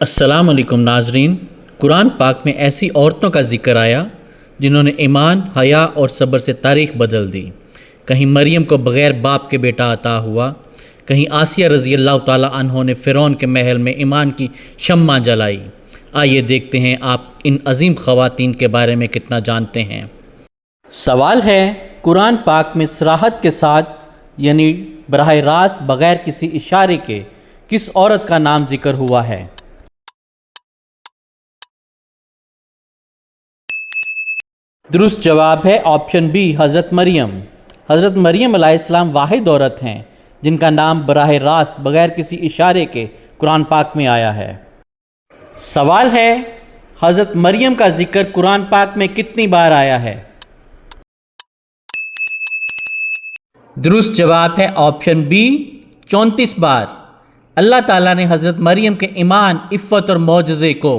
السلام علیکم ناظرین، قرآن پاک میں ایسی عورتوں کا ذکر آیا جنہوں نے ایمان، حیا اور صبر سے تاریخ بدل دی۔ کہیں مریم کو بغیر باپ کے بیٹا عطا ہوا، کہیں آسیہ رضی اللہ تعالیٰ عنہ نے فرعون کے محل میں ایمان کی شمع جلائی۔ آئیے دیکھتے ہیں آپ ان عظیم خواتین کے بارے میں کتنا جانتے ہیں۔ سوال ہے، قرآن پاک میں صراحت کے ساتھ یعنی براہ راست بغیر کسی اشارے کے کس عورت کا نام ذکر ہوا ہے؟ درست جواب ہے آپشن بی، حضرت مریم۔ حضرت مریم علیہ السلام واحد عورت ہیں جن کا نام براہ راست بغیر کسی اشارے کے قرآن پاک میں آیا ہے۔ سوال ہے، حضرت مریم کا ذکر قرآن پاک میں کتنی بار آیا ہے؟ درست جواب ہے آپشن بی، 34 بار۔ اللہ تعالیٰ نے حضرت مریم کے ایمان، عفت اور معجزے کو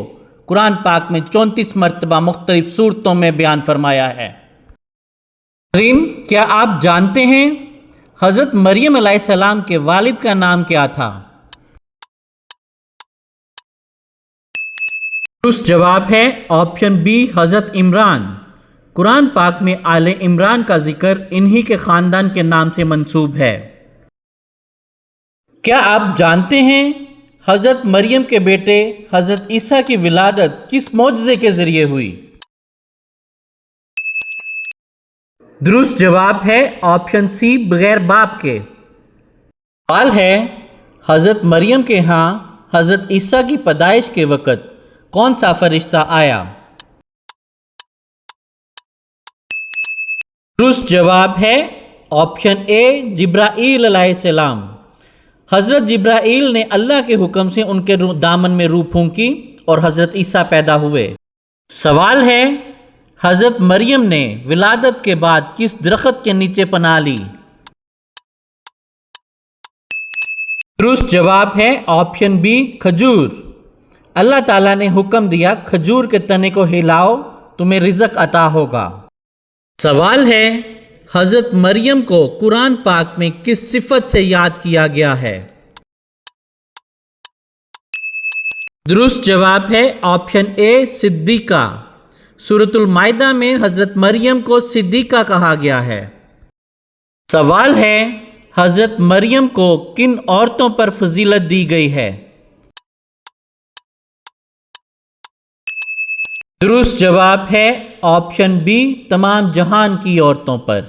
قرآن پاک میں 34 مرتبہ مختلف صورتوں میں بیان فرمایا ہے۔ کیا آپ جانتے ہیں حضرت مریم علیہ السلام کے والد کا نام کیا تھا؟ درست جواب ہے آپشن بی، حضرت عمران۔ قرآن پاک میں آل عمران کا ذکر انہی کے خاندان کے نام سے منسوب ہے۔ کیا آپ جانتے ہیں حضرت مریم کے بیٹے حضرت عیسیٰ کی ولادت کس معجزے کے ذریعے ہوئی؟ درست جواب ہے آپشن سی، بغیر باپ کے۔ سوال ہے، حضرت مریم کے ہاں حضرت عیسیٰ کی پیدائش کے وقت کون سا فرشتہ آیا؟ درست جواب ہے آپشن اے، جبرائیل علیہ السلام۔ حضرت جبرائیل نے اللہ کے حکم سے ان کے دامن میں روح پھونکی اور حضرت عیسیٰ پیدا ہوئے۔ سوال ہے، حضرت مریم نے ولادت کے بعد کس درخت کے نیچے پناہ لی؟ درست جواب ہے آپشن بی، کھجور۔ اللہ تعالیٰ نے حکم دیا، کھجور کے تنے کو ہلاؤ، تمہیں رزق عطا ہوگا۔ سوال ہے، حضرت مریم کو قرآن پاک میں کس صفت سے یاد کیا گیا ہے؟ درست جواب ہے آپشن اے، صدیقہ۔ سورۃ المائدہ میں حضرت مریم کو صدیقہ کہا گیا ہے۔ سوال ہے، حضرت مریم کو کن عورتوں پر فضیلت دی گئی ہے؟ درست جواب ہے آپشن بی، تمام جہان کی عورتوں پر۔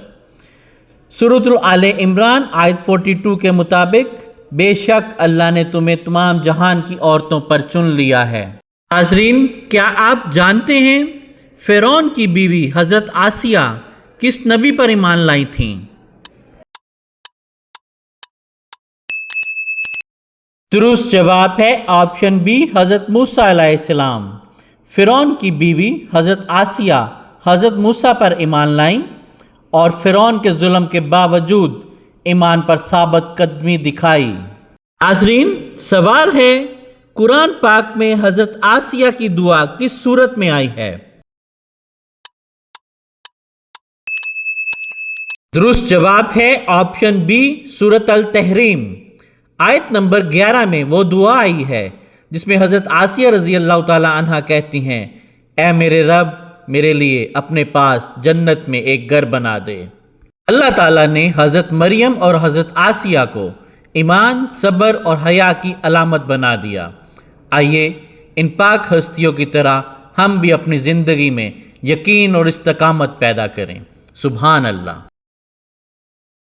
سورۃ آل عمران آیت 42 کے مطابق، بے شک اللہ نے تمہیں تمام جہان کی عورتوں پر چن لیا ہے۔ ناظرین، کیا آپ جانتے ہیں فرعون کی بیوی حضرت آسیہ کس نبی پر ایمان لائی تھیں؟ درست جواب ہے آپشن بی، حضرت موسیٰ علیہ السلام۔ فرعون کی بیوی حضرت آسیہ حضرت موسیٰ پر ایمان لائیں اور فرعون کے ظلم کے باوجود ایمان پر ثابت قدمی دکھائی۔ ناظرین، سوال ہے، قرآن پاک میں حضرت آسیہ کی دعا کس صورت میں آئی ہے؟ درست جواب ہے آپشن بی، سورۃ التحریم۔ آیت نمبر 11 میں وہ دعا آئی ہے جس میں حضرت آسیہ رضی اللہ تعالی عنہ کہتی ہیں، اے میرے رب، میرے لیے اپنے پاس جنت میں ایک گھر بنا دے۔ اللہ تعالیٰ نے حضرت مریم اور حضرت آسیہ کو ایمان، صبر اور حیا کی علامت بنا دیا۔ آئیے ان پاک ہستیوں کی طرح ہم بھی اپنی زندگی میں یقین اور استقامت پیدا کریں۔ سبحان اللہ۔